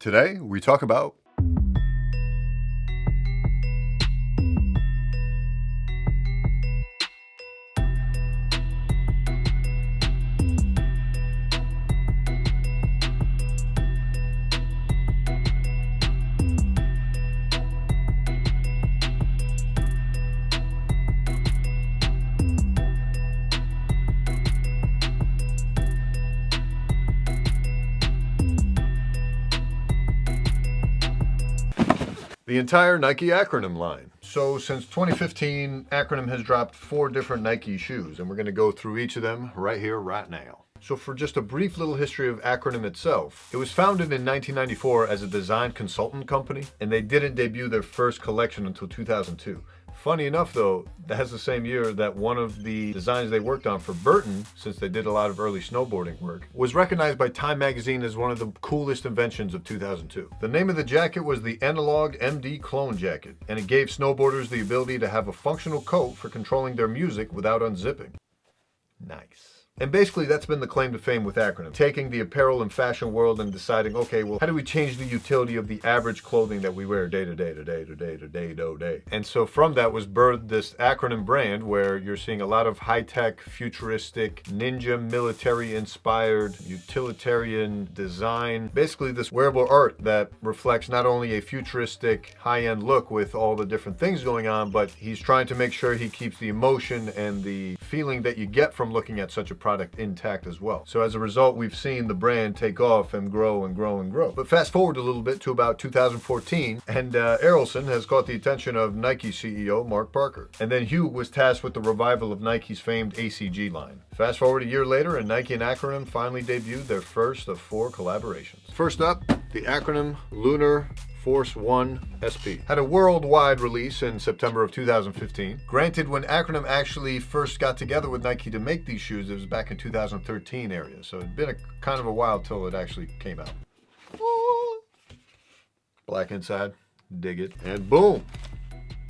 Today, we talk about the entire Nike Acronym line. So since 2015, Acronym has dropped 4 different Nike shoes, and we're going to go through each of them right here, right now. So for just a brief little history of Acronym itself, it was founded in 1994 as a design consultant company, and they didn't debut their first collection until 2002. Funny enough though, that's the same year that one of the designs they worked on for Burton, since they did a lot of early snowboarding work, was recognized by Time magazine as one of the coolest inventions of 2002. The name of the jacket was the Analog MD Clone Jacket, and it gave snowboarders the ability to have a functional coat for controlling their music without unzipping. Nice. And basically that's been the claim to fame with Acronym, taking the apparel and fashion world and deciding, okay, well, how do we change the utility of the average clothing that we wear day to day to day to day to day to day? And so from that was birthed this Acronym brand where you're seeing a lot of high-tech, futuristic, ninja military-inspired, utilitarian design. Basically this wearable art that reflects not only a futuristic, high-end look with all the different things going on, but he's trying to make sure he keeps the emotion and the feeling that you get from looking at such a product intact as well. So as a result, we've seen the brand take off and grow and grow and grow. But fast forward a little bit to about 2014, and Errolson has caught the attention of Nike CEO Mark Parker. And then Hugh was tasked with the revival of Nike's famed ACG line. Fast forward a year later, and Nike and Acronym finally debuted their first of 4 collaborations. First up, the Acronym Lunar Force 1 SP had a worldwide release in September of 2015. Granted, when Acronym actually first got together with Nike to make these shoes, it was back in 2013 area, so it'd been kind of a while till it actually came out. Black inside, dig it, and boom!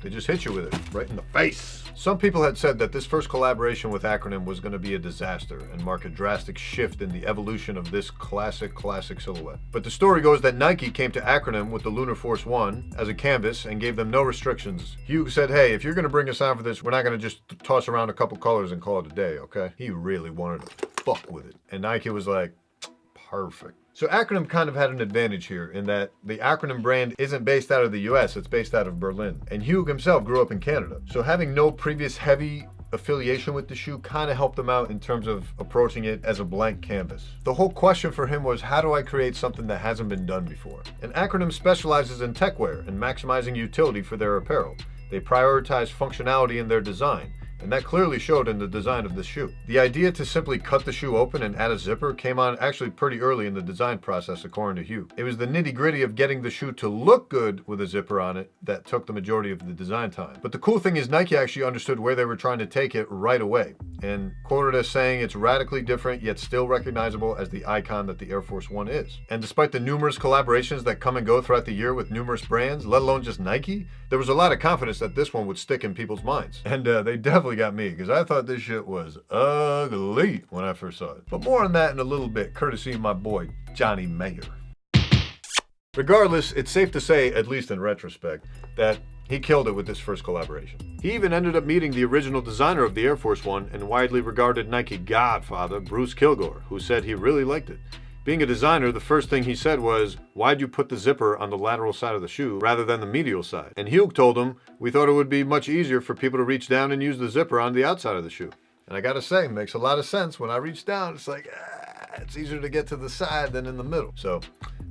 They just hit you with it, right in the face. Some people had said that this first collaboration with Acronym was going to be a disaster and mark a drastic shift in the evolution of this classic silhouette. But the story goes that Nike came to Acronym with the Lunar Force 1 as a canvas and gave them no restrictions. Hugh said, hey, if you're going to bring us on for this, we're not going to just toss around a couple colors and call it a day, okay? He really wanted to fuck with it. And Nike was like, perfect. So Acronym kind of had an advantage here in that the Acronym brand isn't based out of the US, it's based out of Berlin. And Hugh himself grew up in Canada. So having no previous heavy affiliation with the shoe kind of helped him out in terms of approaching it as a blank canvas. The whole question for him was, how do I create something that hasn't been done before? And Acronym specializes in techwear and maximizing utility for their apparel. They prioritize functionality in their design, and that clearly showed in the design of the shoe. The idea to simply cut the shoe open and add a zipper came on actually pretty early in the design process, according to Hugh. It was the nitty-gritty of getting the shoe to look good with a zipper on it that took the majority of the design time. But the cool thing is Nike actually understood where they were trying to take it right away, and quoted as saying it's radically different yet still recognizable as the icon that the Air Force 1 is. And despite the numerous collaborations that come and go throughout the year with numerous brands, let alone just Nike, there was a lot of confidence that this one would stick in people's minds. And they definitely got me, because I thought this shit was ugly when I first saw it. But more on that in a little bit, courtesy of my boy, Johnny Mayer. Regardless, it's safe to say, at least in retrospect, that he killed it with this first collaboration. He even ended up meeting the original designer of the Air Force 1 and widely regarded Nike godfather, Bruce Kilgore, who said he really liked it. Being a designer, the first thing he said was, why'd you put the zipper on the lateral side of the shoe rather than the medial side? And Hugh told him, we thought it would be much easier for people to reach down and use the zipper on the outside of the shoe. And I gotta say, it makes a lot of sense. When I reach down, it's like, it's easier to get to the side than in the middle. So,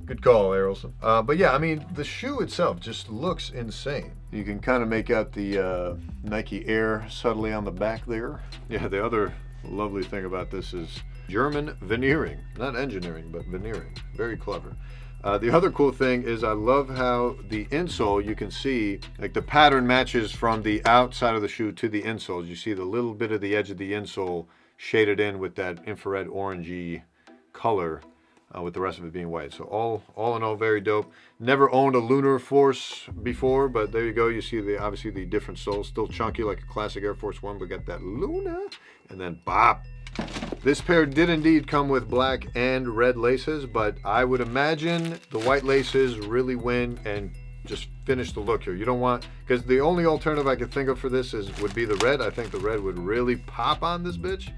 good call, Errolson. But yeah, I mean, the shoe itself just looks insane. You can kind of make out the Nike Air subtly on the back there. Yeah, the other lovely thing about this is German veneering, not engineering, but veneering. Very clever. The other cool thing is I love how the insole, you can see, like the pattern matches from the outside of the shoe to the insole. You see the little bit of the edge of the insole shaded in with that infrared orangey color, with the rest of it being white. So all in all, very dope. Never owned a Lunar Force before, but there you go. You see obviously the different soles, still chunky like a classic Air Force 1, but got that Lunar, and then bop, This pair did indeed come with black and red laces, but I would imagine the white laces really win and just finish the look here. You don't want, because the only alternative I could think of for this would be the red. I think the red would really pop on this bitch.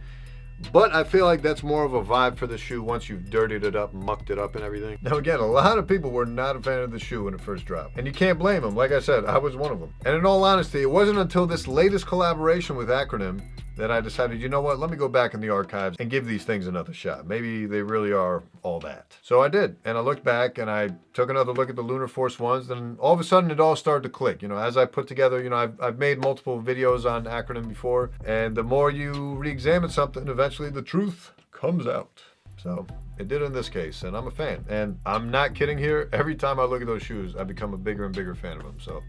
But I feel like that's more of a vibe for the shoe once you've dirtied it up, mucked it up and everything. Now again, a lot of people were not a fan of the shoe when it first dropped. And you can't blame them. Like I said, I was one of them. And in all honesty, it wasn't until this latest collaboration with Acronym that I decided, you know what, let me go back in the archives and give these things another shot. Maybe they really are all that. So I did, and I looked back and I took another look at the Lunar Force ones, and all of a sudden it all started to click. You know, as I put together, you know, I've made multiple videos on Acronym before, and the more you re-examine something, eventually the truth comes out. So it did in this case, and I'm a fan. And I'm not kidding here. Every time I look at those shoes, I become a bigger and bigger fan of them. So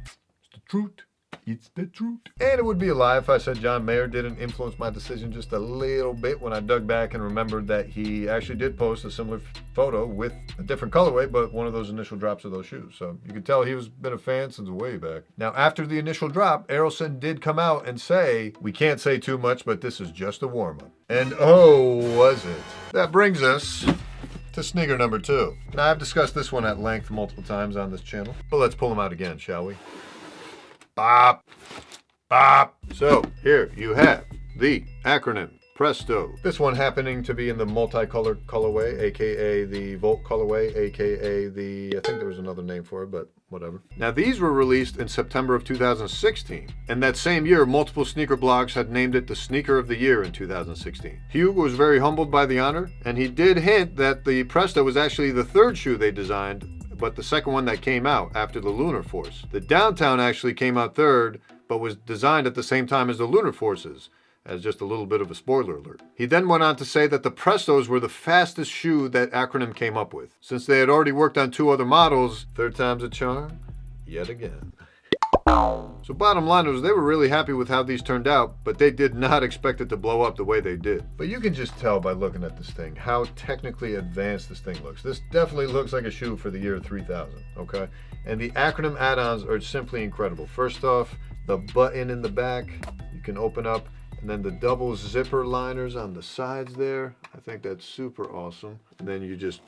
it's the truth. It's the truth. And it would be a lie if I said John Mayer didn't influence my decision just a little bit when I dug back and remembered that he actually did post a similar photo with a different colorway, but one of those initial drops of those shoes. So you could tell he was been a fan since way back. Now, after the initial drop, Errolson did come out and say, we can't say too much, but this is just a warm-up. And oh, was it? That brings us to sneaker number 2. Now, I've discussed this one at length multiple times on this channel, but let's pull them out again, shall we? Bop, bop. So here you have the Acronym Presto. This one happening to be in the multicolored colorway, aka the Volt colorway, aka the, I think there was another name for it, but whatever. Now these were released in September of 2016, and that same year multiple sneaker blogs had named it the Sneaker of the Year in 2016. Hugh was very humbled by the honor, and he did hint that the Presto was actually the third shoe they designed, but the second one that came out after the Lunar Force. The Downtown actually came out third, but was designed at the same time as the Lunar Forces, as just a little bit of a spoiler alert. He then went on to say that the Prestos were the fastest shoe that Acronym came up with. Since they had already worked on 2 other models, third time's a charm, yet again. So bottom line was they were really happy with how these turned out, but they did not expect it to blow up the way they did. But you can just tell by looking at this thing how technically advanced this thing looks. This definitely looks like a shoe for the year 3000, okay? And the Acronym add-ons are simply incredible. First off, the button in the back, you can open up, and then the double zipper liners on the sides there. I think that's super awesome. And then you just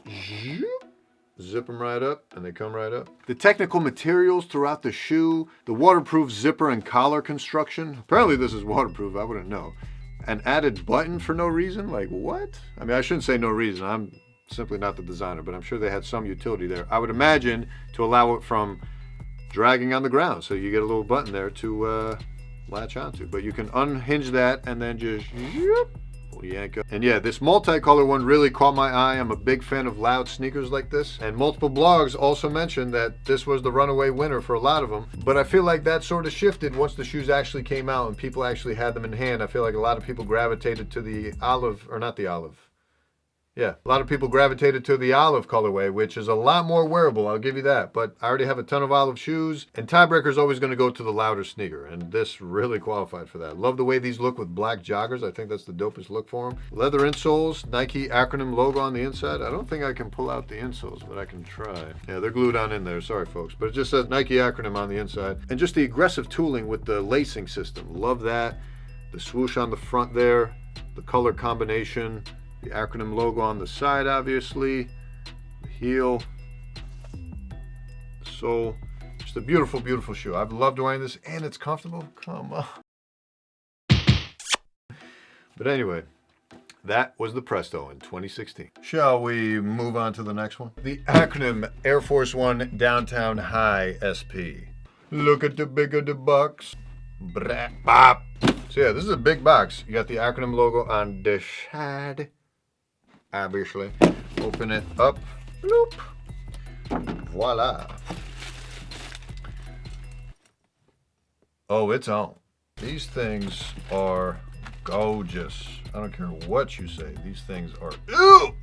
zip them right up, and they come right up. The technical materials throughout the shoe, the waterproof zipper and collar construction. Apparently this is waterproof, I wouldn't know. An added button for no reason, like what? I mean, I shouldn't say no reason, I'm simply not the designer, but I'm sure they had some utility there. I would imagine to allow it from dragging on the ground, so you get a little button there to latch onto. But you can unhinge that and then just yank up. And yeah, this multicolor one really caught my eye. I'm a big fan of loud sneakers like this, and multiple blogs also mentioned that this was the runaway winner for a lot of them. But I feel like that sort of shifted once the shoes actually came out and people actually had them in hand. I feel like a lot of people gravitated to the olive, or not the olive. Yeah, a lot of people gravitated to the olive colorway, which is a lot more wearable, I'll give you that. But I already have a ton of olive shoes, and tiebreaker's always going to go to the louder sneaker, and this really qualified for that. Love the way these look with black joggers. I think that's the dopest look for them. Leather insoles, Nike Acronym logo on the inside. I don't think I can pull out the insoles, but I can try. Yeah, they're glued on in there, sorry folks. But it just says Nike Acronym on the inside. And just the aggressive tooling with the lacing system. Love that. The swoosh on the front there, the color combination. The Acronym logo on the side, obviously. The heel. The sole. Just a beautiful, beautiful shoe. I've loved wearing this, and it's comfortable. Come on. But anyway, that was the Presto in 2016. Shall we move on to the next one? The Acronym Air Force One Downtown High SP. Look at the big of the box. Brat bop. So yeah, this is a big box. You got the Acronym logo on the side. Obviously, open it up, bloop, voila. Oh, it's on. These things are gorgeous. I don't care what you say. These things are, ew!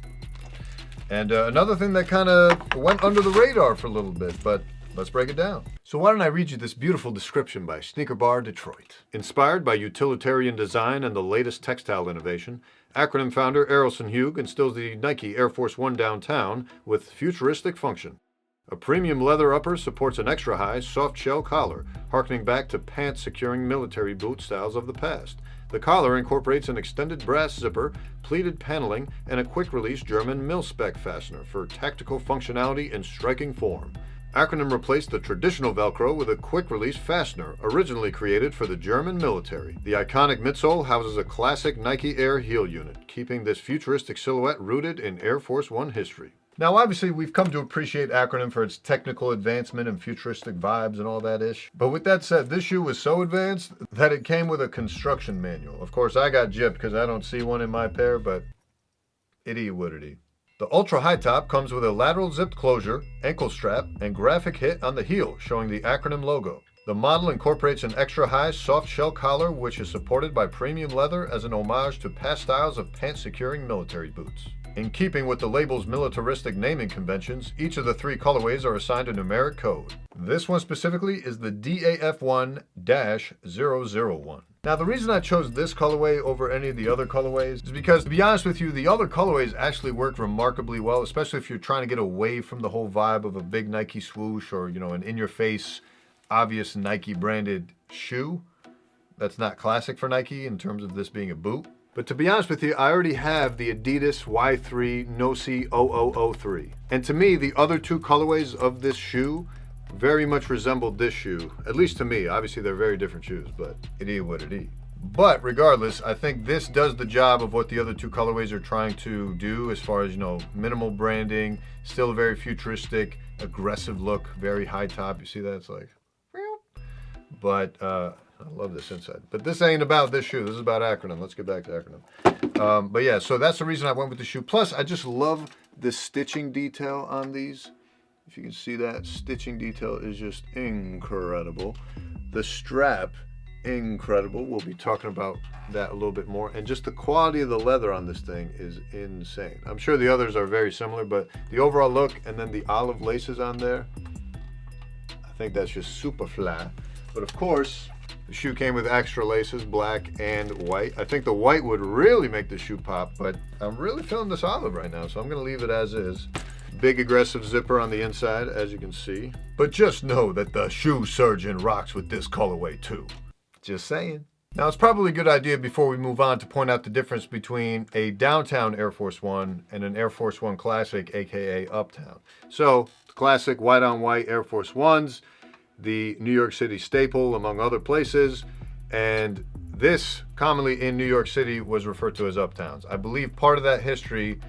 And another thing that kind of went under the radar for a little bit, but let's break it down. So why don't I read you this beautiful description by Sneaker Bar Detroit. Inspired by utilitarian design and the latest textile innovation, Acronym founder Errolson Hugh instills the Nike Air Force One Downtown with futuristic function. A premium leather upper supports an extra high, soft shell collar, harkening back to pants-securing military boot styles of the past. The collar incorporates an extended brass zipper, pleated paneling, and a quick-release German mil-spec fastener for tactical functionality in striking form. Acronym replaced the traditional Velcro with a quick-release fastener, originally created for the German military. The iconic midsole houses a classic Nike Air heel unit, keeping this futuristic silhouette rooted in Air Force One history. Now, obviously, we've come to appreciate Acronym for its technical advancement and futuristic vibes and all that ish. But with that said, this shoe was so advanced that it came with a construction manual. Of course, I got gypped because I don't see one in my pair, but itty woodity. The ultra high top comes with a lateral zipped closure, ankle strap, and graphic hit on the heel showing the Acronym logo. The model incorporates an extra high soft shell collar which is supported by premium leather as an homage to past styles of pant securing military boots. In keeping with the label's militaristic naming conventions, each of the 3 colorways are assigned a numeric code. This one specifically is the DAF1-001. Now, the reason I chose this colorway over any of the other colorways is because, to be honest with you, the other colorways actually work remarkably well, especially if you're trying to get away from the whole vibe of a big Nike swoosh or, you know, an in-your-face, obvious Nike branded shoe. That's not classic for Nike in terms of this being a boot. But to be honest with you, I already have the Adidas Y3 No-See 0003. And to me, the other 2 colorways of this shoe very much resembled this shoe, at least to me. Obviously, they're very different shoes, but it is what it is. But regardless, I think this does the job of what the other 2 colorways are trying to do as far as, you know, minimal branding, still a very futuristic, aggressive look, very high top. You see that? It's like, but I love this inside. But this ain't about this shoe. This is about Acronym. Let's get back to Acronym. But yeah, so that's the reason I went with the shoe. Plus, I just love the stitching detail on these. If you can see that, stitching detail is just incredible. The strap, incredible. We'll be talking about that a little bit more. And just the quality of the leather on this thing is insane. I'm sure the others are very similar, but the overall look and then the olive laces on there, I think that's just super fly. But of course, the shoe came with extra laces, black and white. I think the white would really make the shoe pop, but I'm really feeling this olive right now, so I'm gonna leave it as is. Big aggressive zipper on the inside, as you can see. But just know that the shoe surgeon rocks with this colorway too. Just saying. Now, it's probably a good idea before we move on to point out the difference between a downtown Air Force One and an Air Force One Classic, aka Uptown. So, the classic white on white Air Force Ones, the New York City staple among other places, and this commonly in New York City was referred to as Uptowns. I believe part of that history,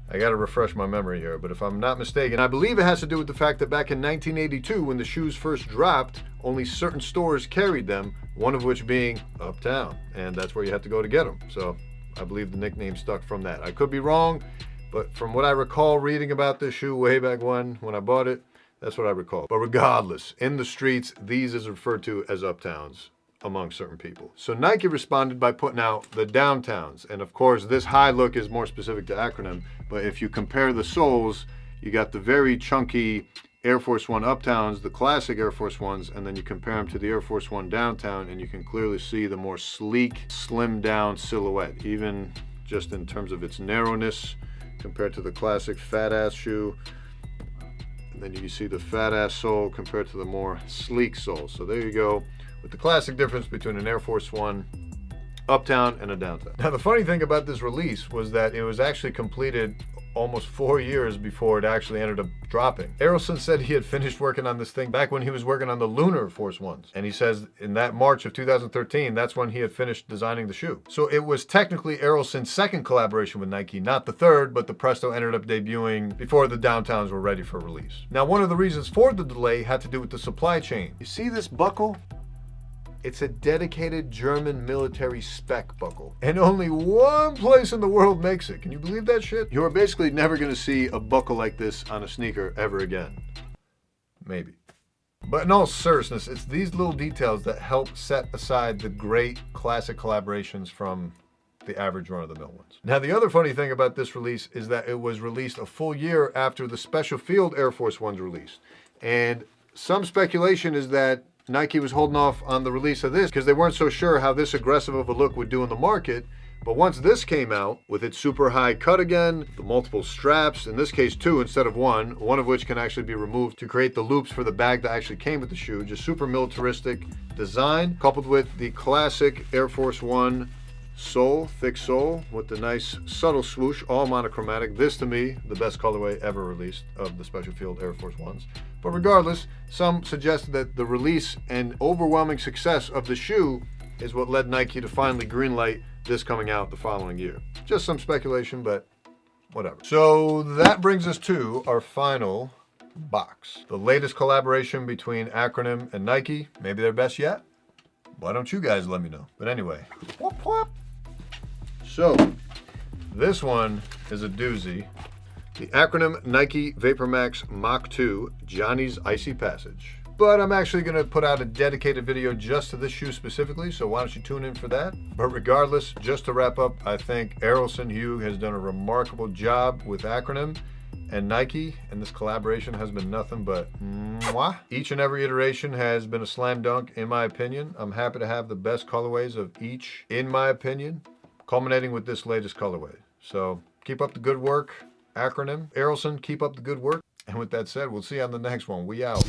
I gotta refresh my memory here, but if I'm not mistaken, I believe it has to do with the fact that back in 1982, when the shoes first dropped, only certain stores carried them, one of which being Uptown, and that's where you have to go to get them. So I believe the nickname stuck from that. I could be wrong, but from what I recall reading about this shoe way back when I bought it, that's what I recall. But regardless, in the streets, these is referred to as Uptowns among certain people. So Nike responded by putting out the Downtowns. And of course, this high look is more specific to Acronym. But if you compare the soles, you got the very chunky Air Force One Uptowns, the classic Air Force Ones, and then you compare them to the Air Force One Downtown, and you can clearly see the more sleek, slimmed down silhouette, even just in terms of its narrowness compared to the classic fat ass shoe. And then you can see the fat ass sole compared to the more sleek sole. So there you go, with the classic difference between an Air Force One Uptown and a Downtown. Now, the funny thing about this release was that it was actually completed almost 4 years before it actually ended up dropping. Errolson said he had finished working on this thing back when he was working on the Lunar Force Ones. And he says in that March of 2013, that's when he had finished designing the shoe. So it was technically Errolson's second collaboration with Nike, not the third, but the Presto ended up debuting before the Downtowns were ready for release. Now, one of the reasons for the delay had to do with the supply chain. You see this buckle? It's a dedicated German military spec buckle. And only one place in the world makes it. Can you believe that shit? You're basically never gonna see a buckle like this on a sneaker ever again. Maybe. But in all seriousness, it's these little details that help set aside the great classic collaborations from the average run-of-the-mill ones. Now, the other funny thing about this release is that it was released a full year after the Special Field Air Force Ones released. And some speculation is that Nike was holding off on the release of this because they weren't so sure how this aggressive of a look would do in the market. But once this came out with its super high cut again, the multiple straps, in this case 2 instead of one of which can actually be removed to create the loops for the bag that actually came with the shoe, just super militaristic design, coupled with the classic Air Force One sole, thick sole with the nice subtle swoosh, all monochromatic. This to me, the best colorway ever released of the Special Field Air Force Ones. But regardless, some suggested that the release and overwhelming success of the shoe is what led Nike to finally greenlight this coming out the following year. Just some speculation, but whatever. So that brings us to our final box. The latest collaboration between Acronym and Nike. Maybe their best yet? Why don't you guys let me know? But anyway, whoop, whoop. So this one is a doozy. The Acronym Nike VaporMax Mach 2 Johnny's Icy Passage. But I'm actually going to put out a dedicated video just to this shoe specifically, so why don't you tune in for that? But regardless, just to wrap up, I think Errolson Hugh has done a remarkable job with Acronym and Nike, and this collaboration has been nothing but mwah. Each and every iteration has been a slam dunk, in my opinion. I'm happy to have the best colorways of each, in my opinion, culminating with this latest colorway. So keep up the good work, Acronym. Errolson, keep up the good work. And with that said, we'll see you on the next one. We out.